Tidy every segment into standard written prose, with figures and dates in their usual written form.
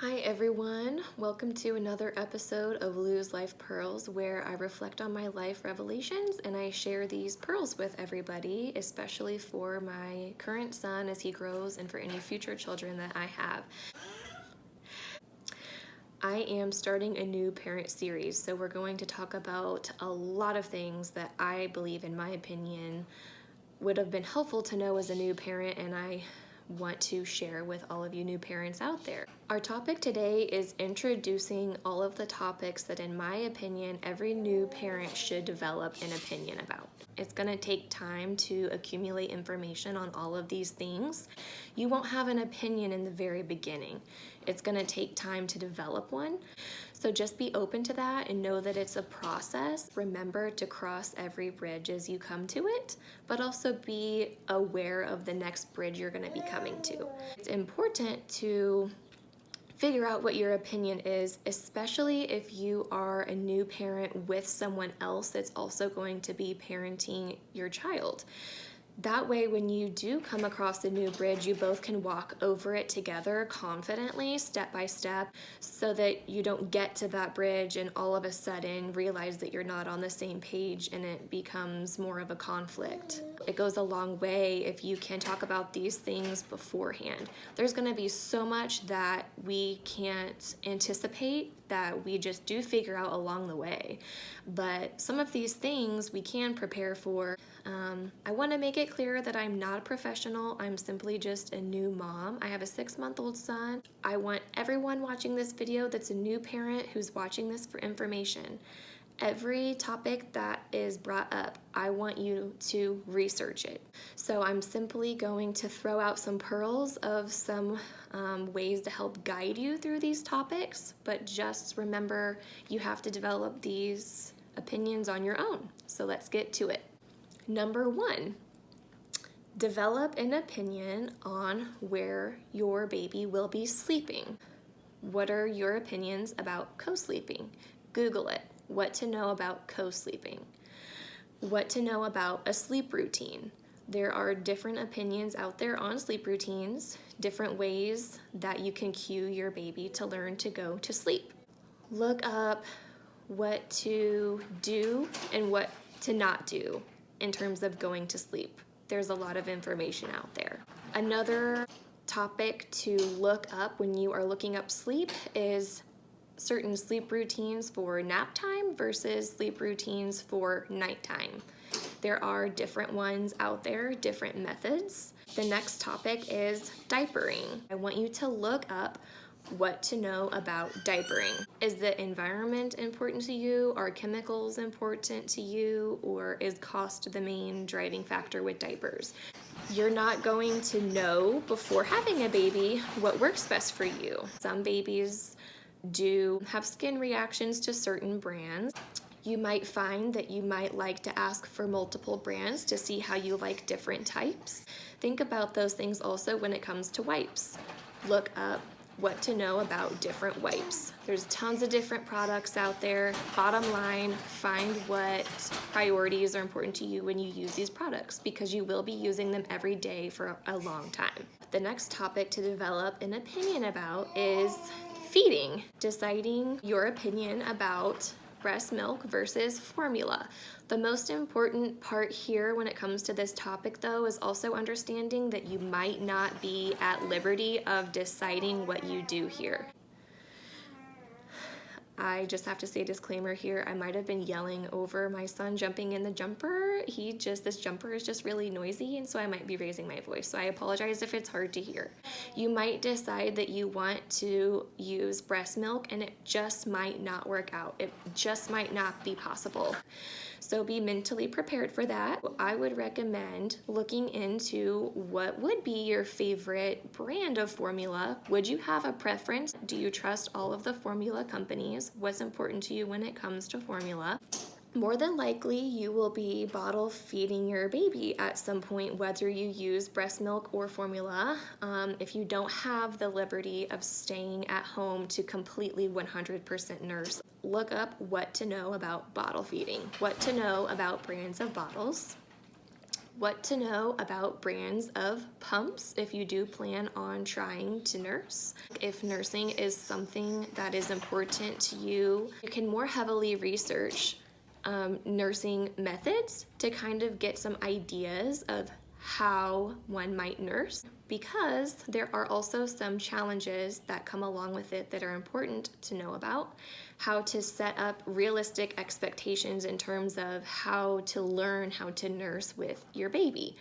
Hi everyone, welcome to another episode of Lou's Life Pearls, where I reflect on my life revelations and I share these pearls with everybody, especially for my current son as he grows and for any future children that I have. I am starting a new parent series, so we're going to talk about a lot of things that I believe, in my opinion, would have been helpful to know as a new parent, and I want to share with all of you new parents out there. Our topic today is introducing all of the topics that, in my opinion, every new parent should develop an opinion about. It's going to take time to accumulate information on all of these things. You won't have an opinion in the very beginning. It's going to take time to develop one. So just be open to that and know that it's a process. Remember to cross every bridge as you come to it, but also be aware of the next bridge you're going to be coming to. It's important to figure out what your opinion is, especially if you are a new parent with someone else that's also going to be parenting your child. That way, when you do come across a new bridge, you both can walk over it together confidently, step by step, so that you don't get to that bridge and all of a sudden realize that you're not on the same page and it becomes more of a conflict. It goes a long way if you can talk about these things beforehand. There's going to be so much that we can't anticipate that we just do figure out along the way. But some of these things we can prepare for. I want to make it clear that I'm not a professional. I'm simply just a new mom. I have a 6-month-old son. I want everyone watching this video that's a new parent who's watching this for information. Every topic that is brought up, I want you to research it. So I'm simply going to throw out some pearls of some ways to help guide you through these topics, but just remember you have to develop these opinions on your own. So let's get to it. Number 1, develop an opinion on where your baby will be sleeping. What are your opinions about co-sleeping? Google it. What to know about co-sleeping. What to know about a sleep routine. There are different opinions out there on sleep routines, different ways that you can cue your baby to learn to go to sleep. Look up what to do and what to not do in terms of going to sleep. There's a lot of information out there. Another topic to look up when you are looking up sleep is certain sleep routines for nap time versus sleep routines for nighttime. There are different ones out there, different methods. The next topic is diapering. I want you to look up what to know about diapering. Is the environment important to you? Are chemicals important to you? Or is cost the main driving factor with diapers? You're not going to know before having a baby what works best for you. Some babies do have skin reactions to certain brands. You might find that you might like to ask for multiple brands to see how you like different types. Think about those things also when it comes to wipes. Look up what to know about different wipes. There's tons of different products out there. Bottom line, find what priorities are important to you when you use these products, because you will be using them every day for a long time. The next topic to develop an opinion about is feeding. Deciding your opinion about breast milk versus formula. The most important part here when it comes to this topic, though, is also understanding that you might not be at liberty of deciding what you do here. I just have to say a disclaimer here. I might have been yelling over my son jumping in the jumper. This jumper is just really noisy, and so I might be raising my voice. So I apologize if it's hard to hear. You might decide that you want to use breast milk, and it just might not work out. It just might not be possible. So be mentally prepared for that. I would recommend looking into what would be your favorite brand of formula. Would you have a preference? Do you trust all of the formula companies? What's important to you when it comes to formula? More than likely, you will be bottle feeding your baby at some point, whether you use breast milk or formula. If you don't have the liberty of staying at home to completely 100% nurse, look up what to know about bottle feeding, what to know about brands of bottles. what to know about brands of pumps if you do plan on trying to nurse. If nursing is something that is important to you, you can more heavily research nursing methods to kind of get some ideas of how one might nurse, because there are also some challenges that come along with it that are important to know about. How to set up realistic expectations in terms of how to learn how to nurse with your baby.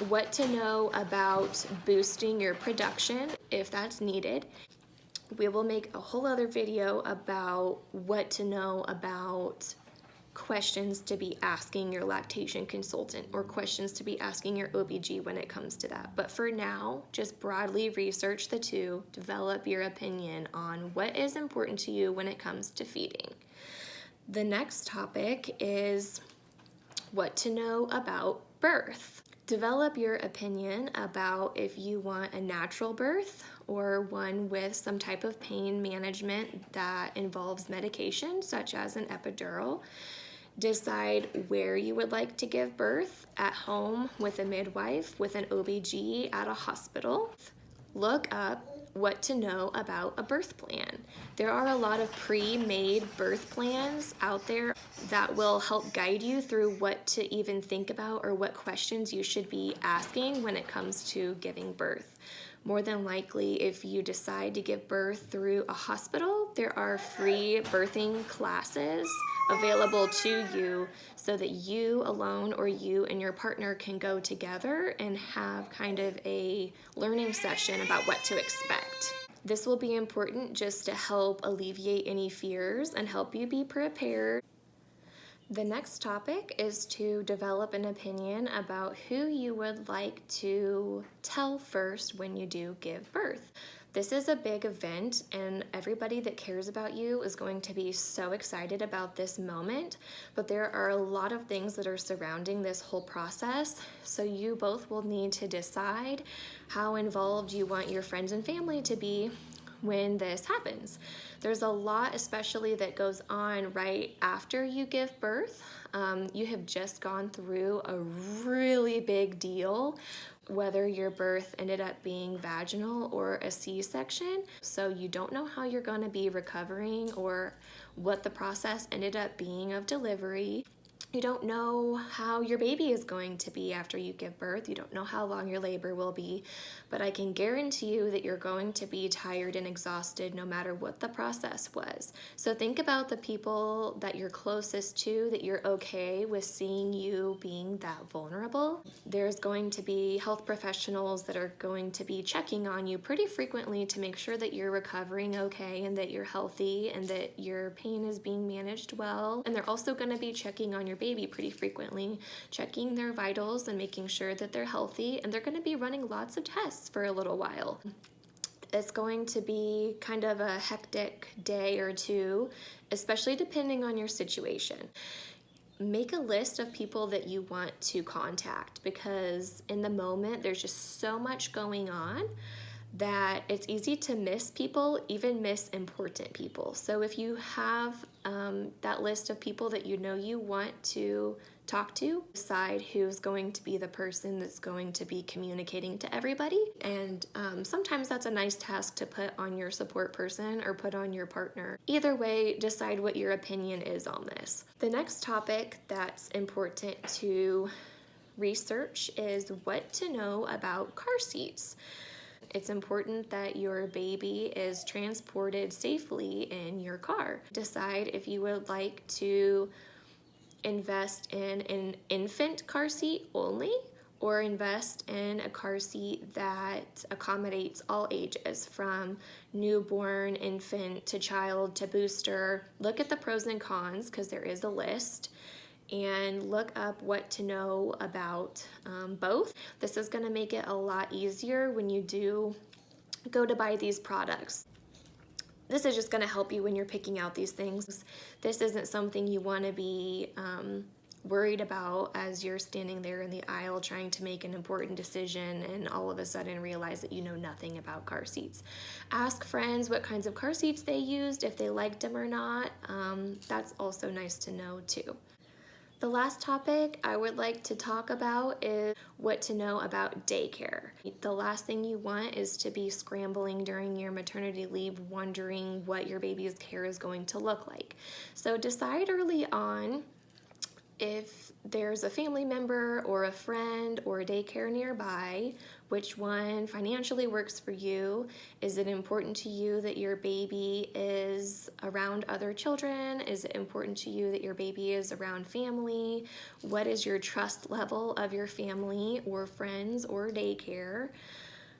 What to know about boosting your production if that's needed. We will make a whole other video about what to know about questions to be asking your lactation consultant or questions to be asking your OBG when it comes to that. But for now, just broadly research the two, develop your opinion on what is important to you when it comes to feeding. The next topic is what to know about birth. Develop your opinion about if you want a natural birth or one with some type of pain management that involves medication, such as an epidural. Decide where you would like to give birth, at home, with a midwife, with an OBG, at a hospital. Look up what to know about a birth plan. There are a lot of pre-made birth plans out there that will help guide you through what to even think about or what questions you should be asking when it comes to giving birth. More than likely, if you decide to give birth through a hospital, there are free birthing classes available to you so that you alone or you and your partner can go together and have kind of a learning session about what to expect. This will be important just to help alleviate any fears and help you be prepared. The next topic is to develop an opinion about who you would like to tell first when you do give birth. This is a big event, and everybody that cares about you is going to be so excited about this moment, but there are a lot of things that are surrounding this whole process, so you both will need to decide how involved you want your friends and family to be when this happens. There's a lot, especially that goes on right after you give birth. You have just gone through a really big deal, whether your birth ended up being vaginal or a C-section. So you don't know how you're going to be recovering or what the process ended up being of delivery. You don't know how your baby is going to be after you give birth. You don't know how long your labor will be, but I can guarantee you that you're going to be tired and exhausted no matter what the process was. So think about the people that you're closest to, that you're okay with seeing you being that vulnerable. There's going to be health professionals that are going to be checking on you pretty frequently to make sure that you're recovering okay and that you're healthy and that your pain is being managed well. And they're also going to be checking on your baby pretty frequently, checking their vitals and making sure that they're healthy, and they're going to be running lots of tests for a little while. It's going to be kind of a hectic day or two, especially depending on your situation. Make a list of people that you want to contact, because in the moment there's just so much going on that it's easy to miss people, even miss important people. So if you have that list of people that you know you want to talk to, decide who's going to be the person that's going to be communicating to everybody. And sometimes that's a nice task to put on your support person or put on your partner. Either way, decide what your opinion is on this. The next topic that's important to research is what to know about car seats. It's important that your baby is transported safely in your car. Decide if you would like to invest in an infant car seat only, or invest in a car seat that accommodates all ages, from newborn, infant, to child, to booster. Look at the pros and cons, because there is a list, and look up what to know about both. This is going to make it a lot easier when you do go to buy these products. This is just going to help you when you're picking out these things. This isn't something you want to be worried about as you're standing there in the aisle trying to make an important decision and all of a sudden realize that you know nothing about car seats. Ask friends what kinds of car seats they used, if they liked them or not. That's also nice to know too. The last topic I would like to talk about is what to know about daycare. The last thing you want is to be scrambling during your maternity leave wondering what your baby's care is going to look like. So decide early on if there's a family member or a friend or a daycare nearby, which one financially works for you. Is it important to you that your baby is around other children? Is it important to you that your baby is around family? What is your trust level of your family or friends or daycare?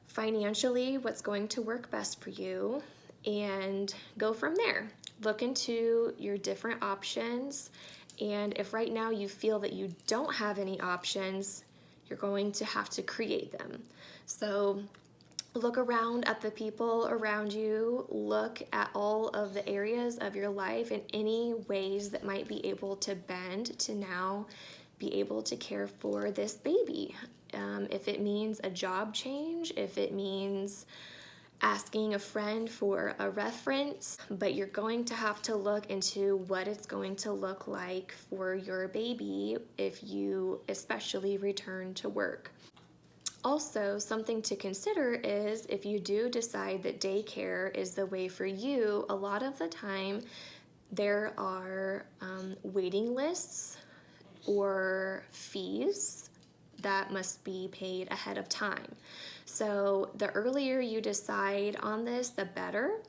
Financially, what's going to work best for you? And go from there. Look into your different options. And if right now you feel that you don't have any options, you're going to have to create them. So look around at the people around you, look at all of the areas of your life and any ways that might be able to bend to now be able to care for this baby. If it means a job change, if it means asking a friend for a reference, but you're going to have to look into what it's going to look like for your baby if you especially return to work. Also, something to consider is if you do decide that daycare is the way for you, a lot of the time there are waiting lists or fees that must be paid ahead of time. So the earlier you decide on this, the better,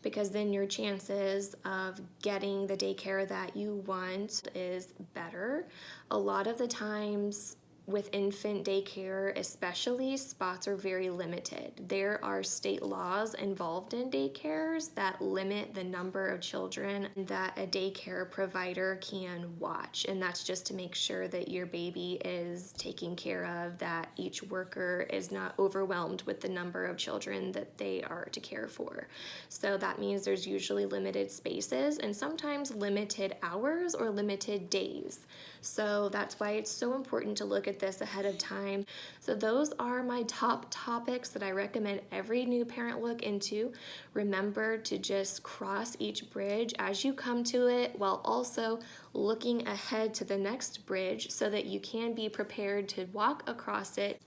because then your chances of getting the daycare that you want is better. A lot of the times with infant daycare especially, spots are very limited. There are state laws involved in daycares that limit the number of children that a daycare provider can watch, and that's just to make sure that your baby is taken care of, that each worker is not overwhelmed with the number of children that they are to care for. So that means there's usually limited spaces and sometimes limited hours or limited days. So that's why it's so important to look at this ahead of time. So those are my top topics that I recommend every new parent look into. Remember to just cross each bridge as you come to it, while also looking ahead to the next bridge so that you can be prepared to walk across it.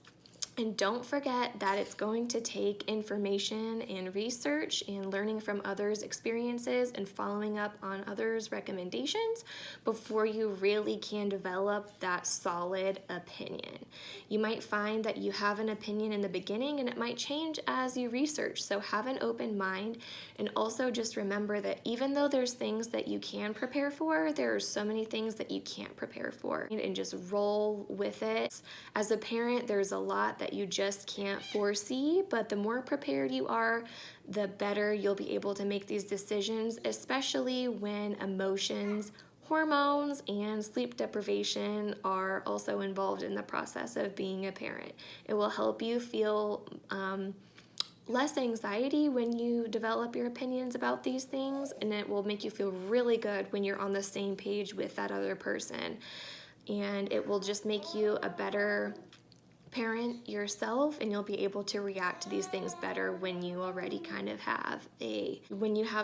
And don't forget that it's going to take information and research and learning from others' experiences and following up on others' recommendations before you really can develop that solid opinion. You might find that you have an opinion in the beginning and it might change as you research, so have an open mind. And also just remember that even though there's things that you can prepare for, there are so many things that you can't prepare for, and just roll with it. As a parent, there's a lot that you just can't foresee, but the more prepared you are, the better you'll be able to make these decisions, especially when emotions, hormones, and sleep deprivation are also involved in the process of being a parent. It will help you feel less anxiety when you develop your opinions about these things, and it will make you feel really good when you're on the same page with that other person. And it will just make you a better parent yourself, and you'll be able to react to these things better when you already kind of have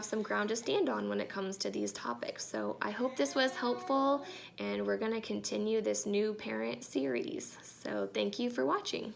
some ground to stand on when it comes to these topics. So I hope this was helpful, and we're going to continue this new parent series. So thank you for watching.